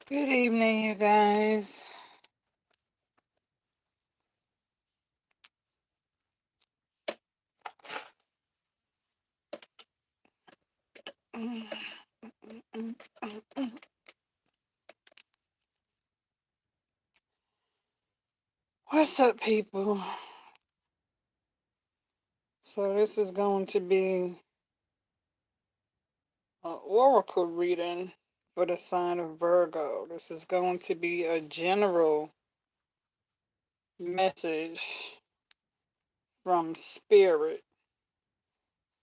Good evening, you guys. What's up, people? So, this is going to be an oracle reading for the sign of Virgo. This is going to be a general message from Spirit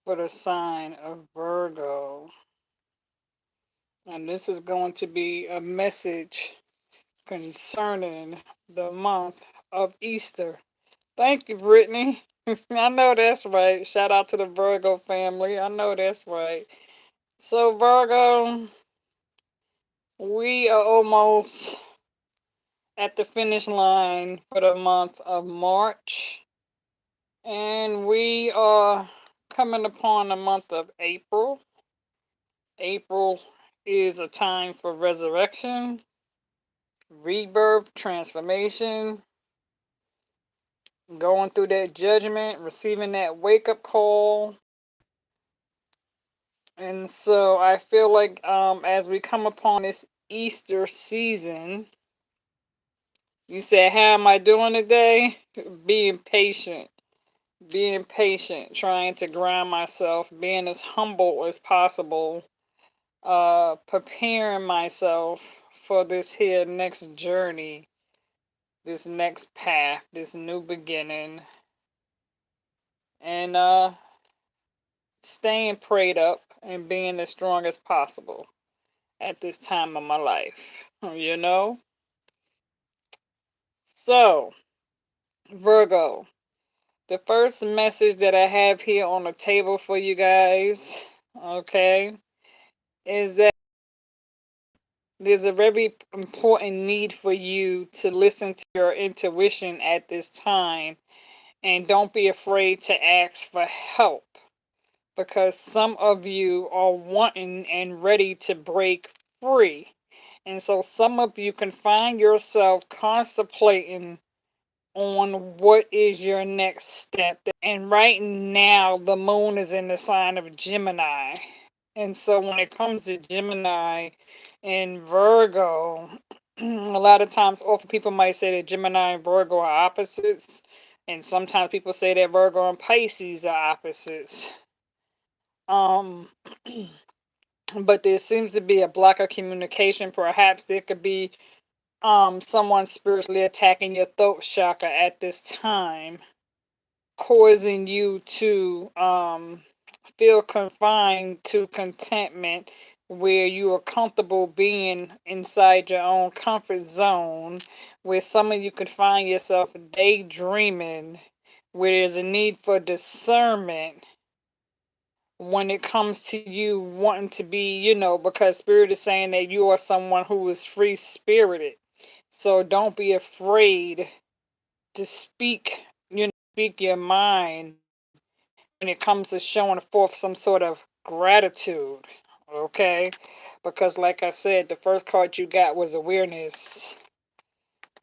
for the sign of Virgo. And this is going to be a message concerning the month of Easter. Thank you, Brittany. I know that's right. Shout out to the Virgo family. I know that's right. So, Virgo, we are almost at the finish line for the month of March, and we are coming upon the month of April. April is a time for resurrection, rebirth, transformation, going through that judgment, receiving that wake up call. And so I feel like as we come upon this Easter season, you said, how am I doing today? Being patient, trying to ground myself, being as humble as possible, preparing myself for this here next journey, this next path, this new beginning, and staying prayed up and being as strong as possible at this time of my life, you know? So, Virgo, the first message that I have here on the table for you guys, okay, is that there's a very important need for you to listen to your intuition at this time, and don't be afraid to ask for help, because some of you are wanting and ready to break free. And so some of you can find yourself contemplating on what is your next step. And right now, the moon is in the sign of Gemini. And so when it comes to Gemini and Virgo, a lot of times, often people might say that Gemini and Virgo are opposites. And sometimes people say that Virgo and Pisces are opposites. Um, but there seems to be a block of communication. Perhaps there could be someone spiritually attacking your throat chakra at this time, causing you to feel confined to contentment, where you are comfortable being inside your own comfort zone, where some of you could find yourself daydreaming, where there's a need for discernment when it comes to you wanting to be, because Spirit is saying that you are someone who is free spirited. So don't be afraid to speak your mind when it comes to showing forth some sort of gratitude. Okay? Because like I said, the first card you got was awareness.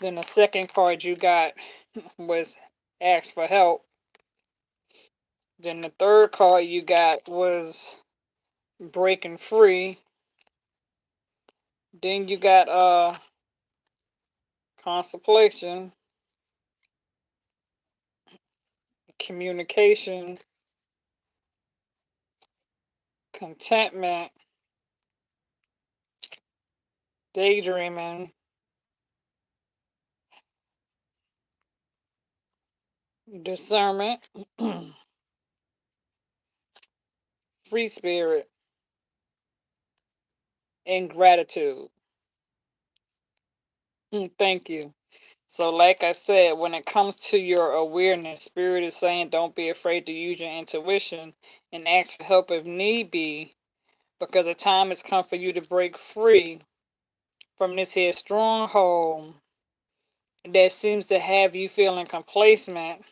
Then the second card you got was ask for help. Then the third card you got was breaking free. Then you got contemplation, communication, contentment, daydreaming, discernment, free spirit, and gratitude. Thank you. So, like I said, when it comes to your awareness, Spirit is saying don't be afraid to use your intuition and ask for help if need be, because the time has come for you to break free from this here stronghold that seems to have you feeling complacent,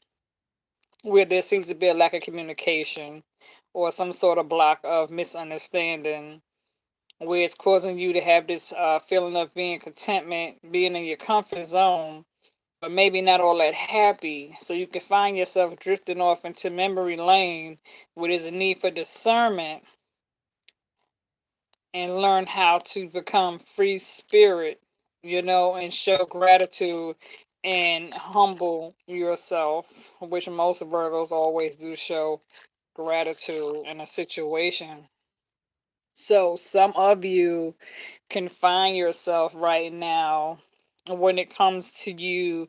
where there seems to be a lack of communication or some sort of block of misunderstanding. where it's causing you to have this feeling of being contentment, being in your comfort zone, but maybe not all that happy. So you can find yourself drifting off into memory lane where there's a need for discernment and learn how to become free spirit, and show gratitude and humble yourself, which most Virgos always do show gratitude in a situation. So some of you can find yourself right now when it comes to you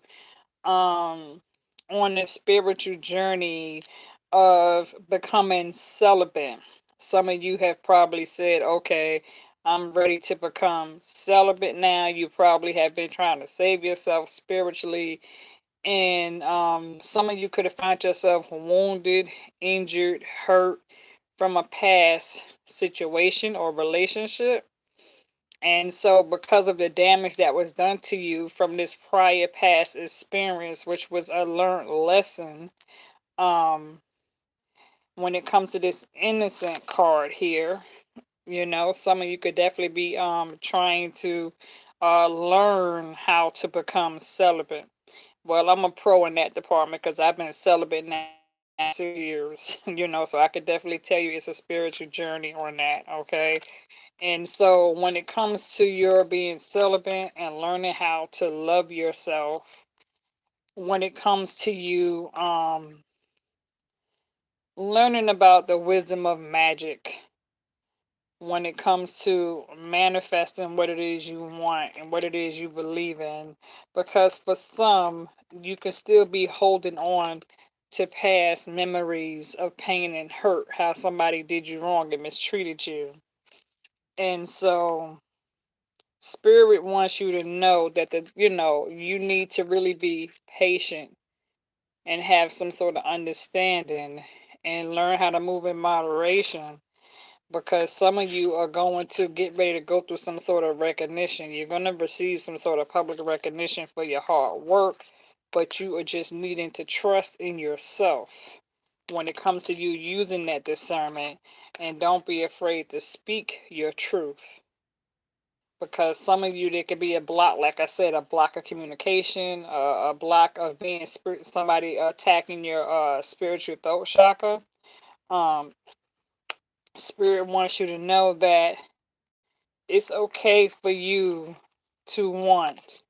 um on a spiritual journey of becoming celibate. Some of you have probably said, okay, I'm ready to become celibate now. You probably have been trying to save yourself spiritually, and some of you could have found yourself wounded, injured, hurt from a past situation or relationship. And so, because of the damage that was done to you from this prior past experience, which was a learned lesson, um, when it comes to this innocent card here, some of you could definitely be trying to learn how to become celibate. Well, I'm a pro in that department because I've been celibate now 6 years, so I could definitely tell you it's a spiritual journey on that, okay? And so when it comes to your being celibate and learning how to love yourself, when it comes to you learning about the wisdom of magic, when it comes to manifesting what it is you want and what it is you believe in, because for some you can still be holding on to past memories of pain and hurt, how somebody did you wrong and mistreated you. And so Spirit wants you to know that you need to really be patient and have some sort of understanding and learn how to move in moderation, because some of you are going to get ready to go through some sort of recognition. You're going to receive some sort of public recognition for your hard work, but you are just needing to trust in yourself when it comes to you using that discernment, and don't be afraid to speak your truth, because some of you, there could be a block, like I said, a block of communication, a block of being somebody attacking your spiritual throat chakra. um Spirit wants you to know that it's okay for you to want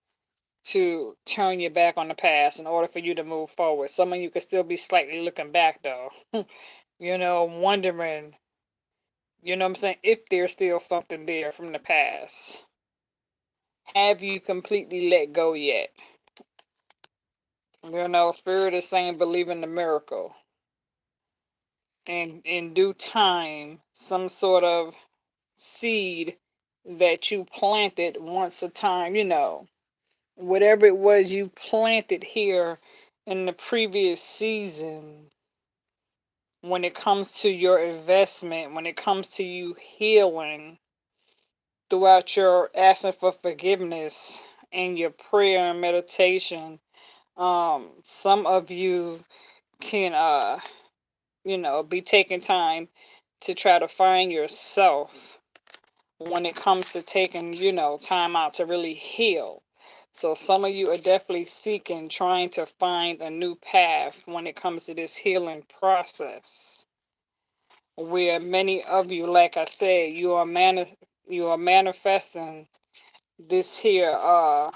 to turn your back on the past in order for you to move forward. Some of you could still be slightly looking back though, wondering, what I'm saying, if there's still something there from the past. Have you completely let go yet? Spirit is saying believe in the miracle. And in due time, some sort of seed that you planted once a time, whatever it was you planted here in the previous season, when it comes to your investment, when it comes to you healing, throughout your asking for forgiveness and your prayer and meditation, some of you can be taking time to try to find yourself when it comes to taking, time out to really heal. So some of you are definitely seeking, trying to find a new path when it comes to this healing process. Where many of you, like I said, you are manifesting this here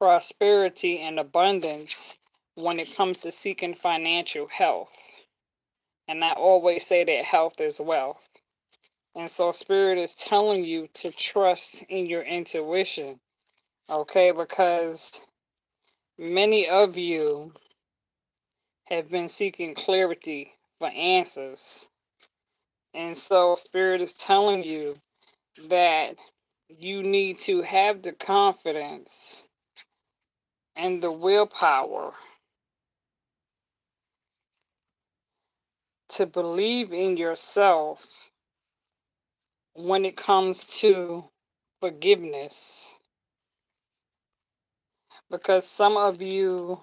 prosperity and abundance when it comes to seeking financial health. And I always say that health is wealth. And so Spirit is telling you to trust in your intuition, okay? Because many of you have been seeking clarity for answers. And so Spirit is telling you that you need to have the confidence and the willpower to believe in yourself when it comes to forgiveness. Because some of you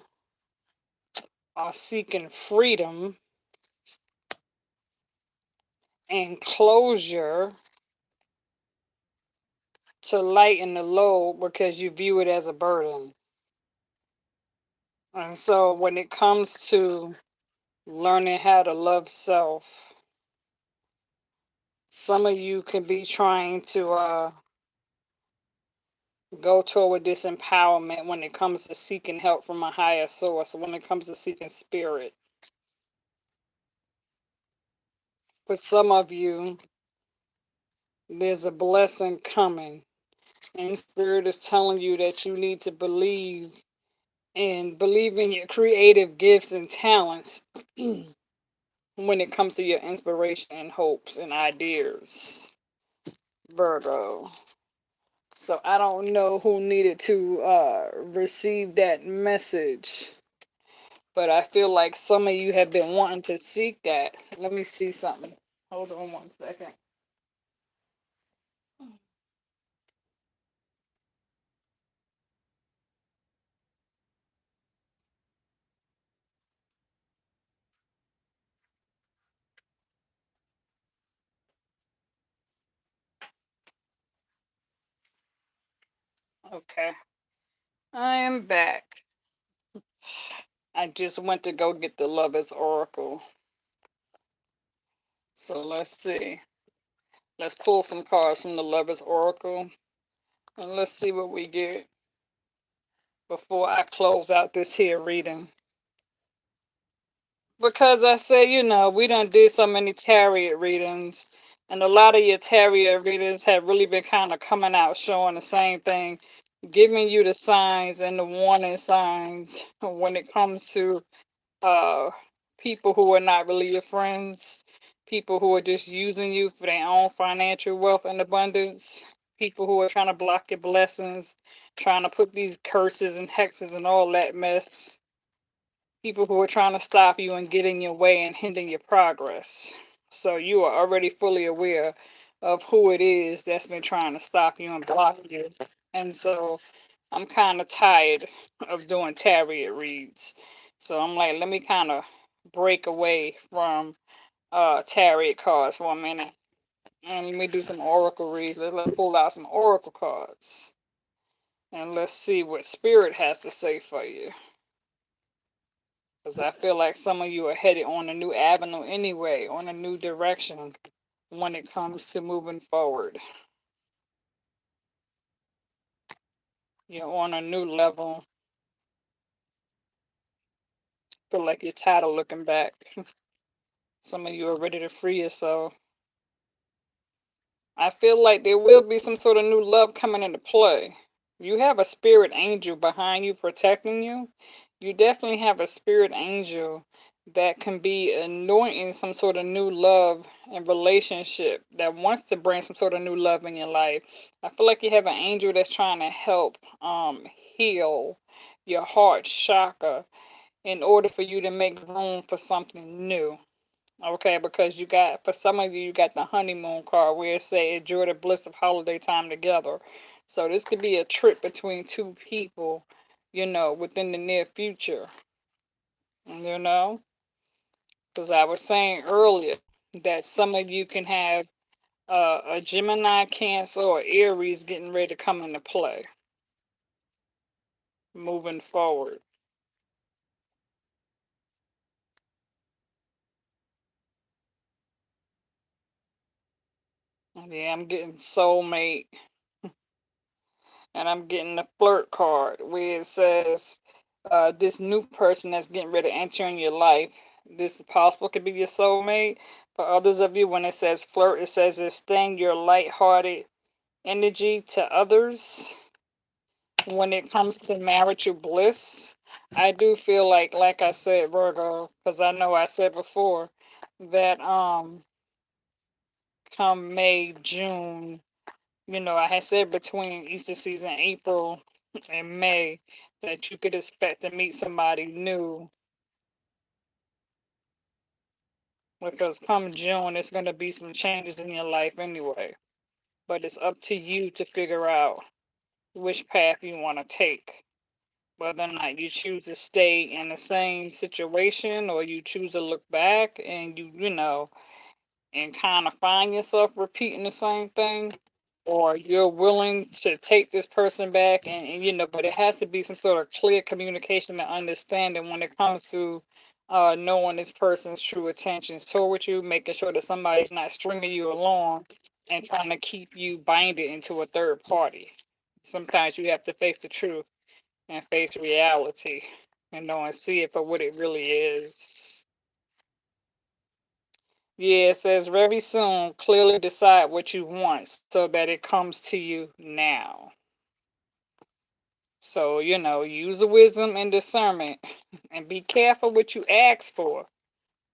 are seeking freedom and closure to lighten the load because you view it as a burden. And so when it comes to learning how to love self, some of you can be trying to go toward this empowerment when it comes to seeking help from a higher source, when it comes to seeking spirit. For some of you, there's a blessing coming, and spirit is telling you that you need to believe in your creative gifts and talents when it comes to your inspiration and hopes and ideas, Virgo. So I don't know who needed to receive that message, but I feel like some of you have been wanting to seek that. Let me see something. Hold on 1 second. Okay, I am back. I just went to go get the Lover's Oracle. So let's see. Let's pull some cards from the Lover's Oracle and let's see what we get before I close out this here reading. Because I said, we done did so many tarot readings, and a lot of your tarot readers have really been kind of coming out showing the same thing, giving you the signs and the warning signs when it comes to uh people who are not really your friends, people who are just using you for their own financial wealth and abundance, people who are trying to block your blessings, trying to put these curses and hexes and all that mess, people who are trying to stop you and get in your way and hinder your progress. So you are already fully aware of who it is that's been trying to stop you and block you. And so I'm kind of tired of doing tarot reads. So I'm like, let me kind of break away from tarot cards for a minute. And let me do some oracle reads. Let's pull out some oracle cards. And let's see what spirit has to say for you. Because I feel like some of you are headed on a new avenue anyway, on a new direction when it comes to moving forward. You're on a new level. Feel like you're tired of looking back. Some of you are ready to free yourself. I feel like there will be some sort of new love coming into play. You have a spirit angel behind you protecting you. You definitely have a spirit angel that can be anointing some sort of new love and relationship that wants to bring some sort of new love in your life. I feel like you have an angel that's trying to help heal your heart chakra in order for you to make room for something new. Okay, because for some of you, you got the honeymoon card where it say enjoy the bliss of holiday time together. So this could be a trip between two people, within the near future, you know, because I was saying earlier that some of you can have a Gemini, Cancer, or Aries getting ready to come into play, moving forward. Yeah, I'm getting soulmate. And I'm getting the flirt card where it says this new person that's getting ready to enter in your life. This is possible could be your soulmate. For others of you, when it says flirt, it says extend your light-hearted energy to others. When it comes to marital bliss, I do feel like I said, Virgo, because I know I said before that come May, June, I had said between Easter season, April and May, that you could expect to meet somebody new. Because come June, it's going to be some changes in your life anyway. But it's up to you to figure out which path you want to take. Whether or not you choose to stay in the same situation or you choose to look back and and kind of find yourself repeating the same thing, or you're willing to take this person back, and but it has to be some sort of clear communication and understanding when it comes to knowing this person's true intentions toward you, making sure that somebody's not stringing you along and trying to keep you binded into a third party. Sometimes you have to face the truth and face reality, and see it for what it really is. Yeah, it says very soon, clearly decide what you want so that it comes to you now. So, use the wisdom and discernment and be careful what you ask for.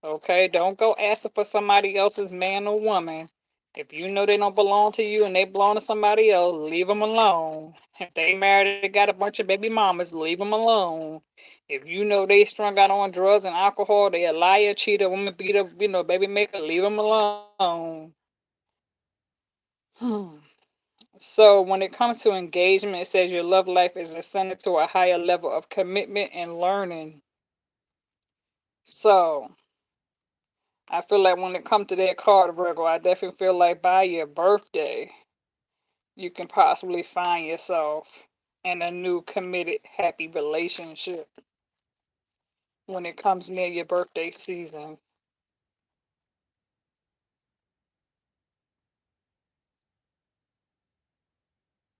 Okay, don't go asking for somebody else's man or woman. If you know they don't belong to you and they belong to somebody else, leave them alone. If they married and got a bunch of baby mamas, leave them alone. If you know they strung out on drugs and alcohol, they a liar, cheater, woman beater, baby maker, leave them alone. Hmm. So when it comes to engagement, it says your love life is ascended to a higher level of commitment and learning. So I feel like when it comes to that card, Virgo, I definitely feel like by your birthday, you can possibly find yourself in a new committed, happy relationship when it comes near your birthday season.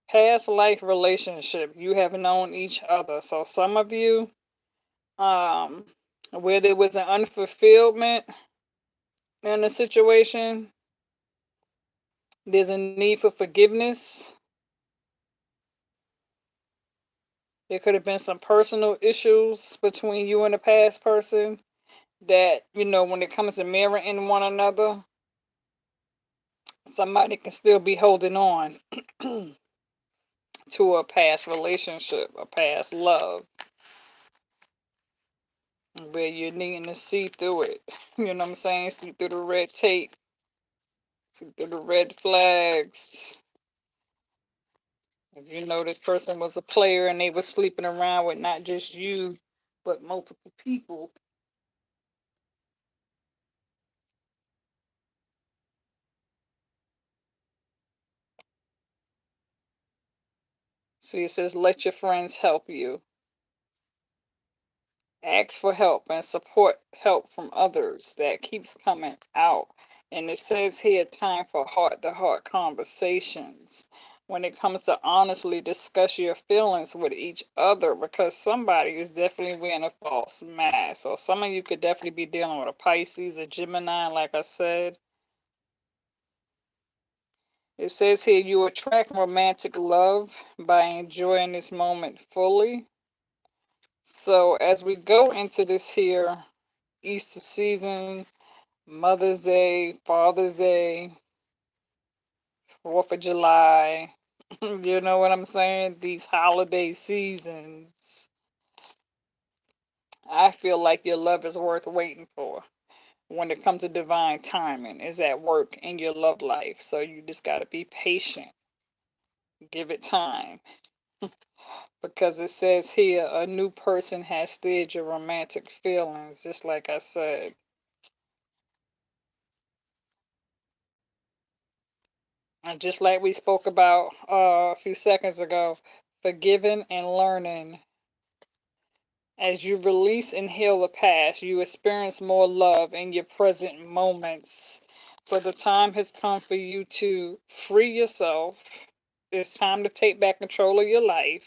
Past life relationship, you have known each other. So some of you, um, where there was an unfulfillment in a situation, there's a need for forgiveness. There could have been some personal issues between you and the past person that, when it comes to mirroring one another, somebody can still be holding on to a past relationship, a past love, where you're needing to see through it. You know what I'm saying? See through the red tape, see through the red flags. If you know this person was a player and they were sleeping around with not just you, but multiple people. See, it says, let your friends help you. Ask for help and support help from others. That keeps coming out. And it says here, time for heart to heart conversations when it comes to honestly discuss your feelings with each other, because somebody is definitely wearing a false mask. So some of you could definitely be dealing with a Pisces, a Gemini, like I said. It says here, you attract romantic love by enjoying this moment fully. So as we go into this here Easter season, Mother's Day, Father's Day, 4th of July, you know what I'm saying? These holiday seasons, I feel like your love is worth waiting for. When it comes to divine timing, is at work in your love life. So you just got to be patient. Give it time. Because it says here, a new person has stirred your romantic feelings, just like I said. And just like we spoke about a few seconds ago, forgiving and learning. As you release and heal the past, you experience more love in your present moments. For the time has come for you to free yourself. It's time to take back control of your life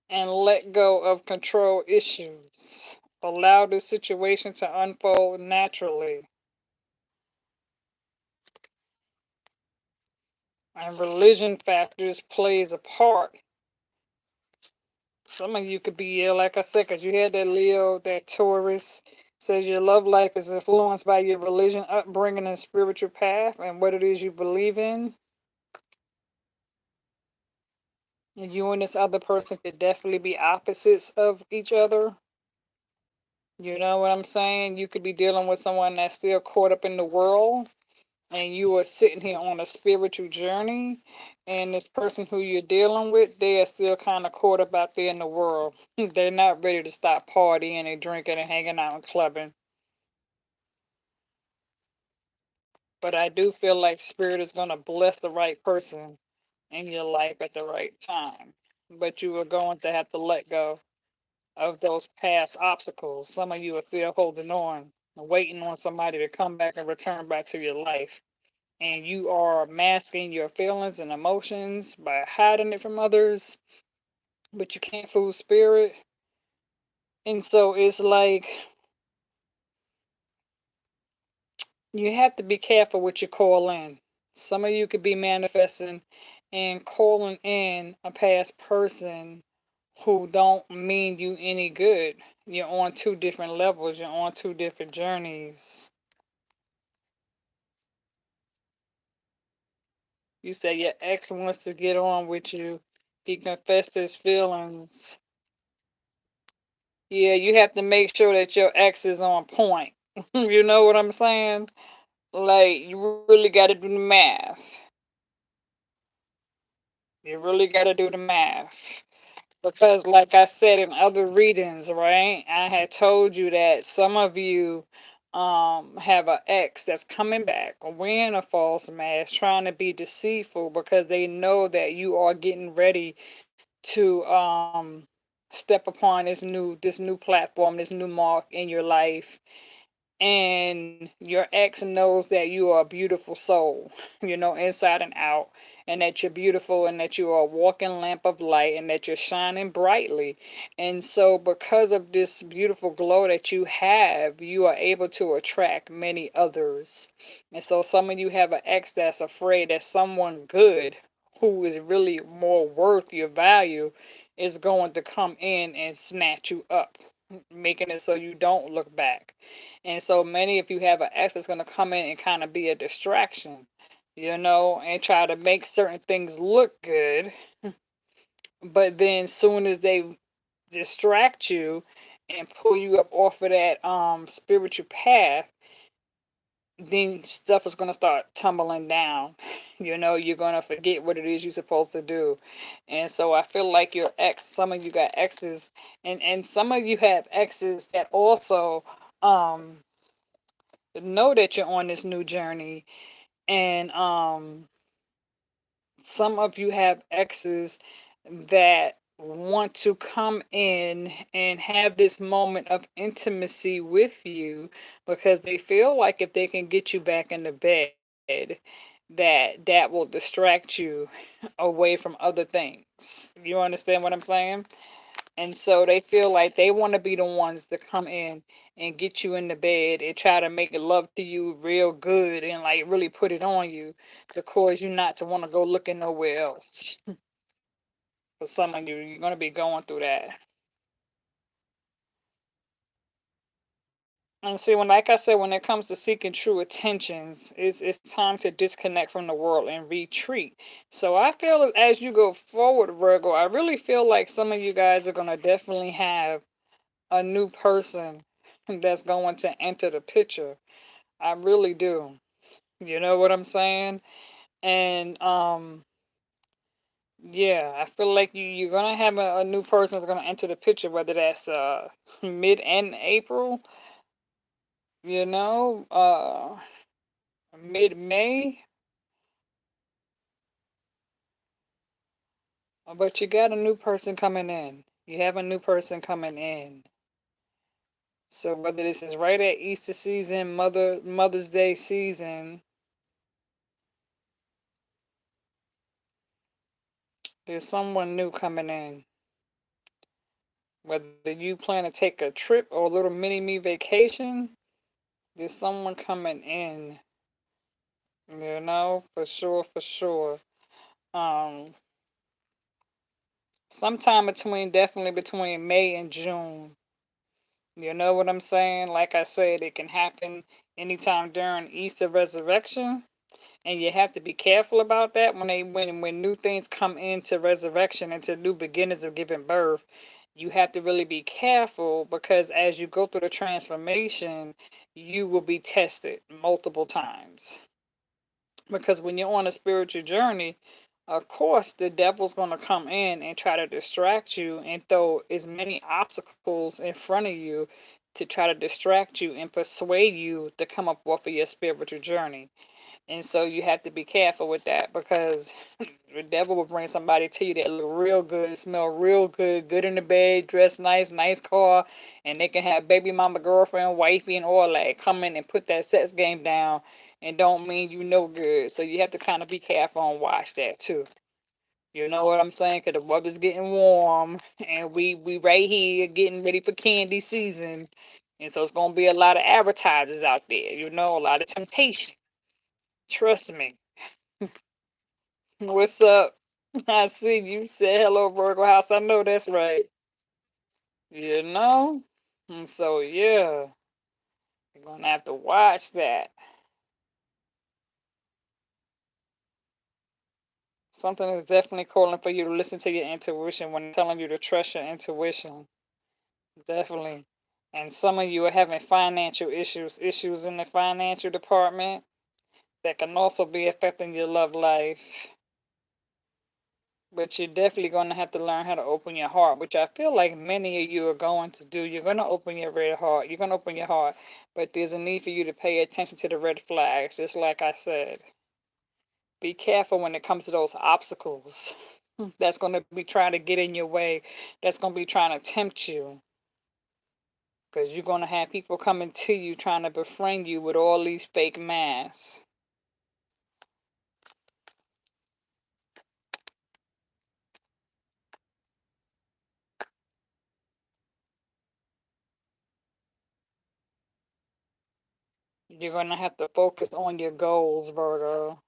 and let go of control issues. Allow the situation to unfold naturally. And religion factors plays a part. Some of you could be, yeah, like I said, because you had that Leo, that Taurus. Says your love life is influenced by your religion, upbringing, and spiritual path, and what it is you believe in. And you and this other person could definitely be opposites of each other. You know what I'm saying? You could be dealing with someone that's still caught up in the world, and you are sitting here on a spiritual journey, and this person who you're dealing with, they are still kind of caught up out there in the world. They're not ready to stop partying and drinking and hanging out and clubbing. But I do feel like spirit is going to bless the right person in your life at the right time. But you are going to have to let go of those past obstacles. Some of you are still holding on, waiting on somebody to come back and return back to your life. And you are masking your feelings and emotions by hiding it from others, but you can't fool spirit. And so it's like you have to be careful what you call in. Some of you could be manifesting and calling in a past person who don't mean you any good. You're on two different levels, you're on two different journeys. You say your ex wants to get on with you, he confessed his feelings. Yeah, you have to make sure that your ex is on point. You know what I'm saying? Like, you really got to do the math. You really got to do the math. Because, like I said in other readings, right, I had told you that some of you have an ex that's coming back wearing a false mask, trying to be deceitful because they know that you are getting ready to step upon this new platform, this new mark in your life, and your ex knows that you are a beautiful soul, inside and out, and that you're beautiful and that you are a walking lamp of light and that you're shining brightly. And so, because of this beautiful glow that you have, you are able to attract many others. And so, some of you have an ex that's afraid that someone good who is really more worth your value is going to come in and snatch you up, making it so you don't look back. And so many of you have an ex that's going to come in and kind of be a distraction, and try to make certain things look good. But then soon as they distract you and pull you up off of that spiritual path, then stuff is going to start tumbling down. You're going to forget what it is you're supposed to do. And so I feel like your ex, some of you got exes, and some of you have exes that also um know that you're on this new journey, and some of you have exes that want to come in and have this moment of intimacy with you because they feel like if they can get you back in the bed, that will distract you away from other things. You understand what I'm saying? And so they feel like they want to be the ones to come in and get you in the bed and try to make love to you real good and like really put it on you to cause you not to want to go looking nowhere else. For some of you, you're going to be going through that. And see, like I said, when it comes to seeking true attentions, it's time to disconnect from the world and retreat. So I feel as you go forward, Virgo, I really feel like some of you guys are going to definitely have a new person that's going to enter the picture. I really do. You know what I'm saying? And yeah, I feel like you're gonna have a new person that's gonna enter the picture, whether that's mid and April, you know, mid May. But you got a new person coming in. You have a new person coming in. So whether this is right at Easter season, Mother's Day season, there's someone new coming in. Whether you plan to take a trip or a little mini me vacation, there's someone coming in, for sure, for sure. Um, Sometime definitely between May and June. You know what I'm saying? Like I said, it can happen anytime during Easter resurrection. And you have to be careful about that when new things come into resurrection, into new beginnings of giving birth. You have to really be careful because as you go through the transformation, you will be tested multiple times. Because when you're on a spiritual journey, of course, the devil's going to come in and try to distract you and throw as many obstacles in front of you to try to distract you and persuade you to come up off of your spiritual journey. And so you have to be careful with that because the devil will bring somebody to you that look real good, smell real good, good in the bed, dress nice, nice car, and they can have baby mama, girlfriend, wifey, and all that come in and put that sex game down and don't mean you no good. So you have to kind of be careful and watch that too. You know what I'm saying? Because the weather's getting warm and we right here getting ready for candy season. And so it's gonna be a lot of advertisers out there, you know, a lot of temptation. Trust me. What's up? I see you said hello, Virgo House. I know that's right. You know? And so yeah, you're gonna have to watch that. Something is definitely calling for you to listen to your intuition when telling you to trust your intuition. Definitely. And some of you are having financial issues in the financial department that can also be affecting your love life. But you're definitely going to have to learn how to open your heart, which I feel like many of you are going to do. You're going to open your red heart. You're going to open your heart. But there's a need for you to pay attention to the red flags, just like I said. Be careful when it comes to those obstacles that's going to be trying to get in your way, that's going to be trying to tempt you. Because you're going to have people coming to you trying to befriend you with all these fake masks. You're going to have to focus on your goals, Virgo.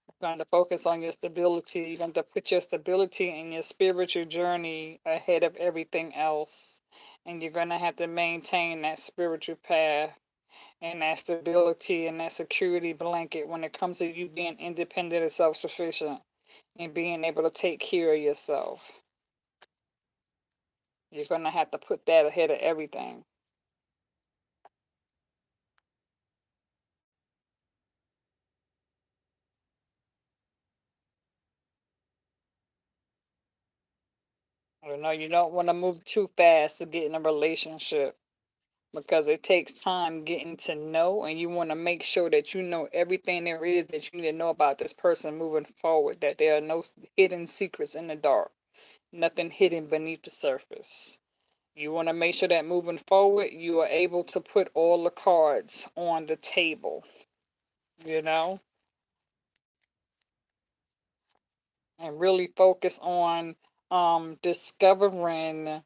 You're going to focus on your stability. You're going to put your stability and your spiritual journey ahead of everything else. And you're going to have to maintain that spiritual path and that stability and that security blanket when it comes to you being independent and self sufficient and being able to take care of yourself. You're going to have to put that ahead of everything. You know, you don't want to move too fast to get in a relationship because it takes time getting to know, and you want to make sure that you know everything there is that you need to know about this person moving forward, that there are no hidden secrets in the dark, nothing hidden beneath the surface. You want to make sure that moving forward, you are able to put all the cards on the table, you know, and really focus on discovering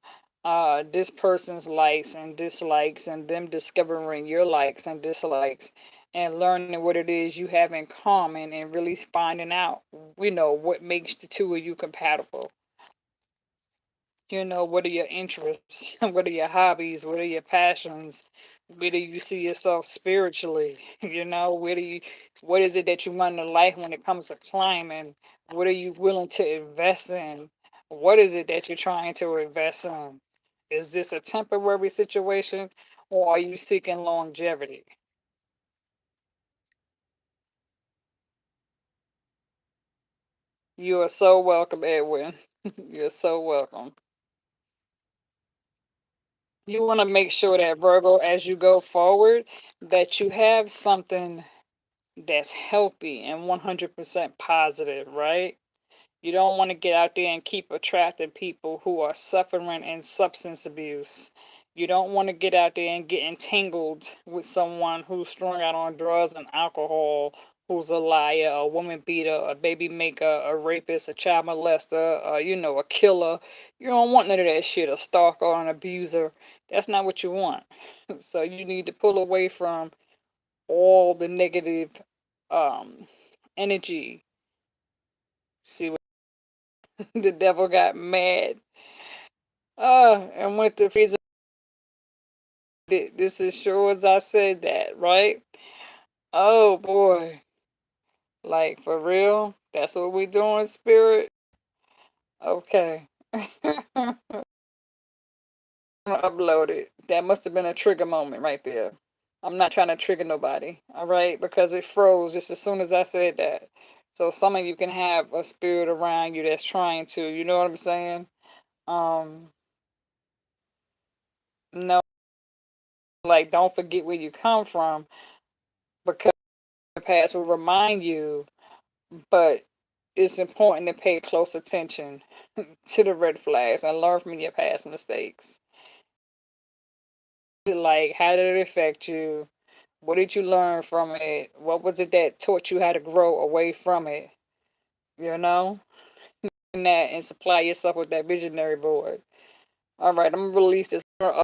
this person's likes and dislikes and them discovering your likes and dislikes and learning what it is you have in common and really finding out, you know, what makes the two of you compatible. You know, what are your interests? What are your hobbies? What are your passions? Where do you see yourself spiritually? You know, what is it that you want in life when it comes to climbing? What are you willing to invest in? What is it that you're trying to invest in? Is this a temporary situation or are you seeking longevity? You are so welcome, Edwin. You're so welcome. You want to make sure that Virgo, as you go forward, that you have something that's healthy and 100% positive, right? You don't want to get out there and keep attracting people who are suffering in substance abuse. You don't want to get out there and get entangled with someone who's strung out on drugs and alcohol, who's a liar, a woman beater, a baby maker, a rapist, a child molester, you know, a killer. You don't want none of that shit, a stalker or an abuser. That's not what you want. So you need to pull away from all the negative um, energy. See, the devil got mad and went to freezer. This is sure as I said that, right? Oh boy, like for real? That's what we doing, spirit? Okay. I'm gonna upload it. That must have been a trigger moment right there. I'm not trying to trigger nobody, all right? Because it froze just as soon as I said that. So some of you can have a spirit around you that's trying to, you know what I'm saying? Um, no, like don't forget where you come from because the past will remind you, but it's important to pay close attention to the red flags and learn from your past mistakes. Like, how did it affect you? What did you learn from it? What was it that taught you how to grow away from it? You know? And that, and supply yourself with that visionary board. All right, I'm gonna release this.